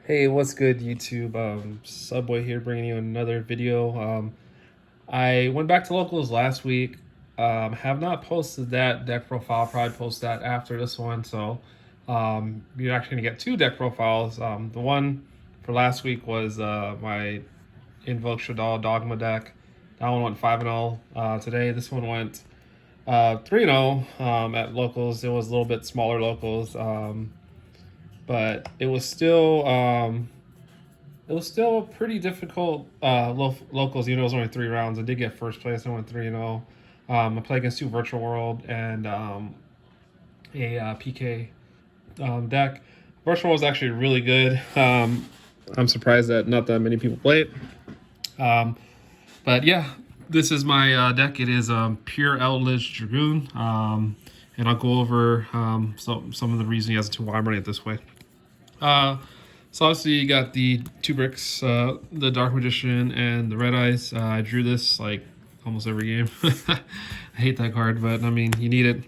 Hey, what's good, YouTube? Subway here, bringing you another video. I went back to locals last week. Have not posted that deck profile. Probably post that after this one. So, you're actually gonna get two deck profiles. The one for last week was my Invoke Shadal Dogma deck. That one went 5-0. Today, this one went 3-0 at locals. It was a little bit smaller locals, but it was still pretty difficult locals, even though it was only 3 rounds. I did get first place. I went 3-0. I played against two Virtual World and a PK deck. Virtual was actually really good. I'm surprised that not that many people play it. But yeah, this is my deck. It is pure Eldlich Dragoon. And I'll go over some of the reasoning as to why I'm running it this way. So obviously you got the two bricks, the Dark Magician and the Red Eyes. I drew this like almost every game. I hate that card, but I mean, you need it.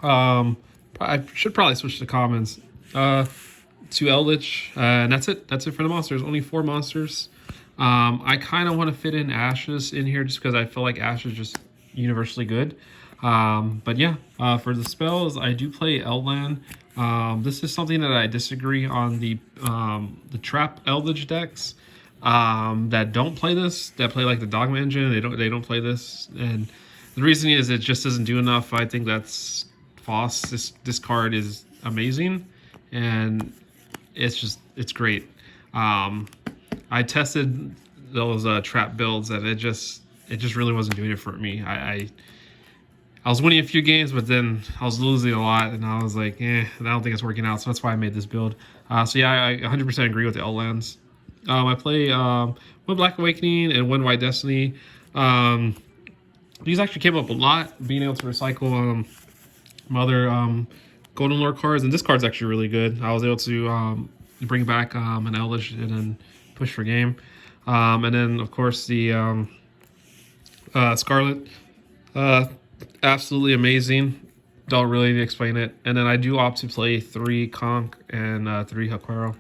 I should probably switch to commons. To Eldlich, and that's it. That's it for the monsters. Only 4 monsters. I kind of want to fit in Ashes in here just because I feel like Ash is just universally good. But yeah, for the spells, I do play Eldland. This is something that I disagree on the trap Eldritch decks that don't play this, that play like the Dogma engine. They don't play this, and the reason is it just doesn't do enough. I think that's false. This card is amazing, and it's great. I tested those trap builds, and it just really wasn't doing it for me. I was winning a few games, but then I was losing a lot, and I was like, I don't think it's working out. So that's why I made this build. So yeah, I 100% agree with the Outlands. I play one Black Awakening and one White Destiny. These actually came up a lot, being able to recycle my other Golden Lord cards, and this card's actually really good. I was able to bring back an Eldlich and then push for game. And then, of course, the Scarlet. Absolutely amazing. Don't really need to explain it. And then I do opt to play 3 Conch and 3 Haquero.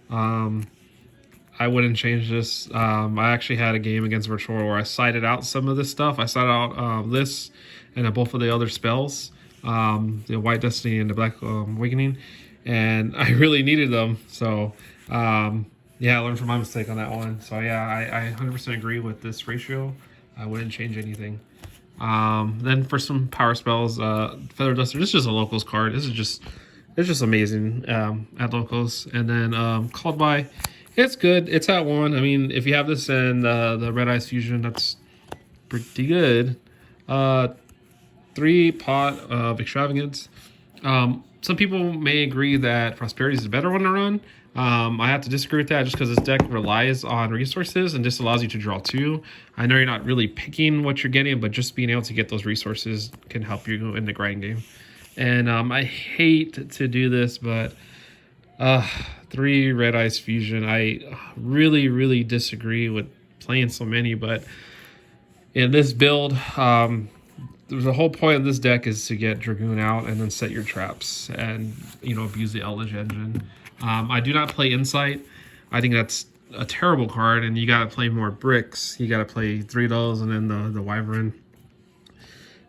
I wouldn't change this. I actually had a game against Virtual where I sided out some of this stuff. I sided out this and both of the other spells, the White Destiny and the Black Awakening, and I really needed them. So yeah, I learned from my mistake on that one. So yeah, I 100% agree with this ratio. I wouldn't change anything. Then for some power spells, Feather Duster. This is just a locals card. It's just amazing at locals. And then Called By, it's good. It's at 1. I mean, if you have this and the Red Eyes Fusion, that's pretty good. 3 Pot of Extravagance. Some people may agree that Prosperity is a better one to run. I have to disagree with that just because this deck relies on resources and just allows you to draw 2. I know you're not really picking what you're getting, but just being able to get those resources can help you in the grind game. And I hate to do this, but 3 Red Eyes Fusion. I really disagree with playing so many, but in this build, the whole point of this deck is to get Dragoon out and then set your traps and, abuse the Eldlich engine. I do not play Insight. I think that's a terrible card, and you got to play more bricks. You got to play 3 of those and then the Wyvern.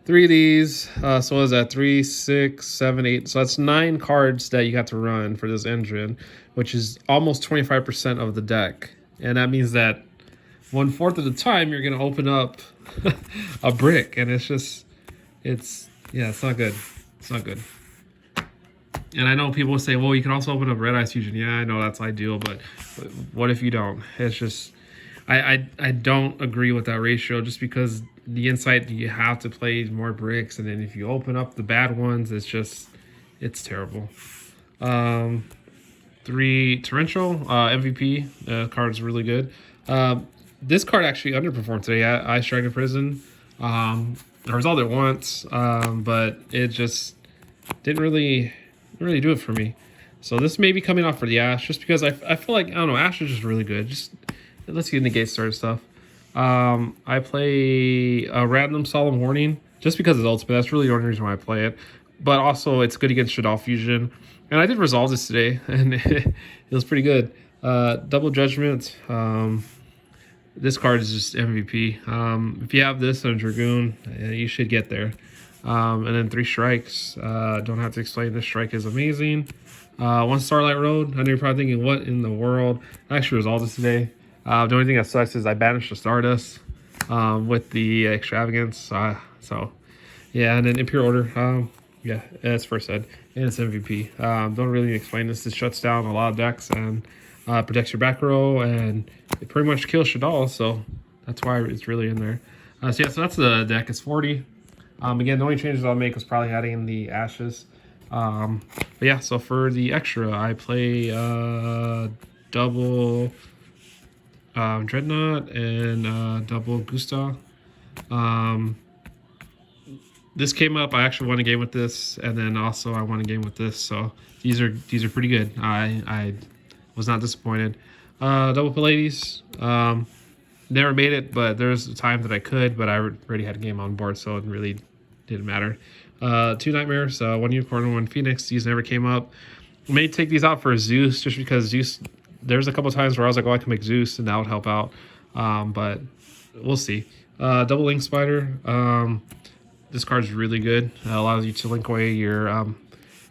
3 of these. So what is that? 3, 6, 7, 8. So that's 9 cards that you got to run for this engine, which is almost 25% of the deck. And that means that 1/4 of the time you're going to open up a brick, and it's not good. It's not good. And I know people say, well, you can also open up Red Eyes Fusion. Yeah, I know that's ideal, but what if you don't? It's just, I don't agree with that ratio just because the Insight, you have to play more bricks. And then if you open up the bad ones, it's terrible. 3 Torrential, MVP, card's really good. This card actually underperformed today at Ice Dragon Prison. I resolved it once, but it just didn't really do it for me. So this may be coming off for the Ash just because I feel like, I don't know, Ash is just really good. Just it lets you negate certain stuff. I play a random Solemn Warning just because it's ultimate. That's really the only reason why I play it. But also it's good against Shadal Fusion. And I did resolve this today, and it was pretty good. Double Judgment. This card is just MVP. If you have this on Dragoon, you should get there. And then 3 strikes. Don't have to explain. This strike is amazing. 1 Starlight Road. I know you're probably thinking, what in the world? I actually resolved this today. The only thing that sucks is I banished the Stardust with the Extravagance. So, yeah, and then Imperial Order. Yeah, it's first ed, and it's MVP. Don't really explain this. This shuts down a lot of decks and protects your back row, and it pretty much kills Shadal, so that's why it's really in there. So that's the deck. It's 40. Again, the only changes I'll make is probably adding the Ashes. But yeah, so for the extra, I play double Dreadnought and double Gustav. This came up. I actually won a game with this, and then also I won a game with this. So these are pretty good. I was not disappointed. Double Pallades. Never made it, but there's a time that I could, but I already had a game on board, so it really didn't matter. 2 Nightmares, 1 Unicorn, 1 Phoenix. These never came up. I may take these out for Zeus, just because Zeus. There's a couple times where I was like, oh, I can make Zeus, and that would help out. But we'll see. Double Link Spider. This card's really good. It allows you to link away your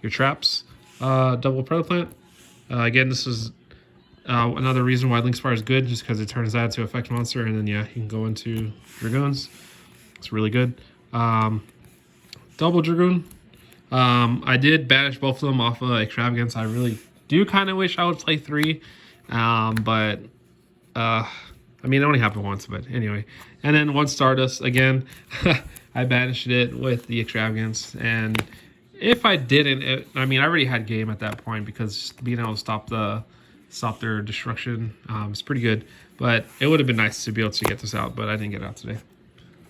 traps. Double Predaplant. Again, this is another reason why Link Spider is good, just because it turns that into effect monster, and then yeah, you can go into Dragoons. It's really good. Double Dragoon. I did banish both of them off of Extravagance. I really do kind of wish I would play 3, but I mean, it only happened once, but anyway. And then 1 Stardust again. I banished it with the Extravagance, and if I didn't, I mean, I already had game at that point, because being able to stop their destruction is pretty good. But it would have been nice to be able to get this out, but I didn't get it out today.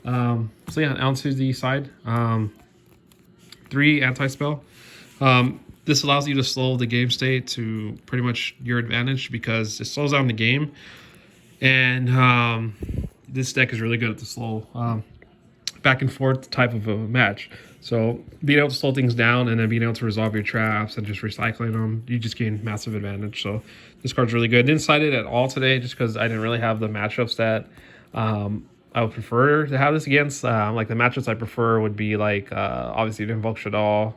So yeah, onto the side. 3 anti-spell. This allows you to slow the game state to pretty much your advantage, because it slows down the game, and this deck is really good at the slow back and forth type of a match. So being able to slow things down and then being able to resolve your traps and just recycling them, you just gain massive advantage. So this card's really good. Didn't cite it at all today, just because I didn't really have the matchups that I would prefer to have this against. Like the matchups I prefer would be like obviously Invoke Shadal.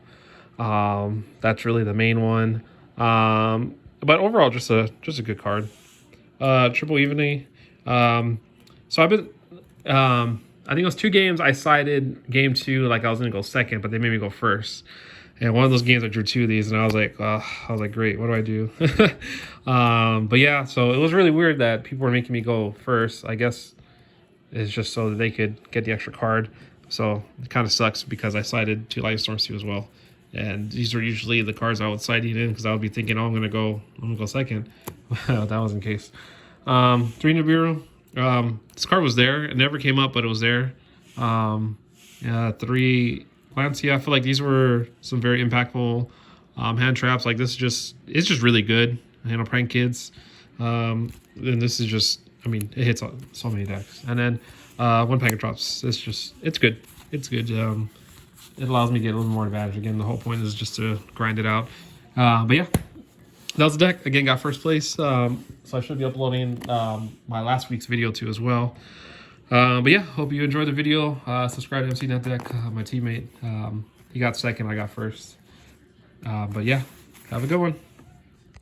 That's really the main one. But overall, just a good card. Triple Evening. So I've been I think it was 2 games I cited game 2 like I was gonna go second, but they made me go first. And one of those games I drew 2 of these, and I was like, great, what do I do? But yeah, so it was really weird that people were making me go first. I guess it's just so that they could get the extra card. So it kind of sucks, because I cited 2 Lightning Storms too as well. And these are usually the cards I would cite in, because I would be thinking, oh, I'm gonna go second. That wasn't the case. 3 Nibiru. This card was there. It never came up, but it was there. 3 Lancia. I feel like these were some very impactful hand traps. Like this it's just really good. You know, prank kids. And this is just, I mean, it hits on so many decks. And then 1 Packet Drops. It's good. It's good. It allows me to get a little more advantage. Again, the whole point is just to grind it out. But yeah, that was the deck. Again, got first place. So I should be uploading my last week's video too as well. But yeah, hope you enjoyed the video. Subscribe to MC Net Deck, my teammate. He got second, I got first. But yeah, have a good one.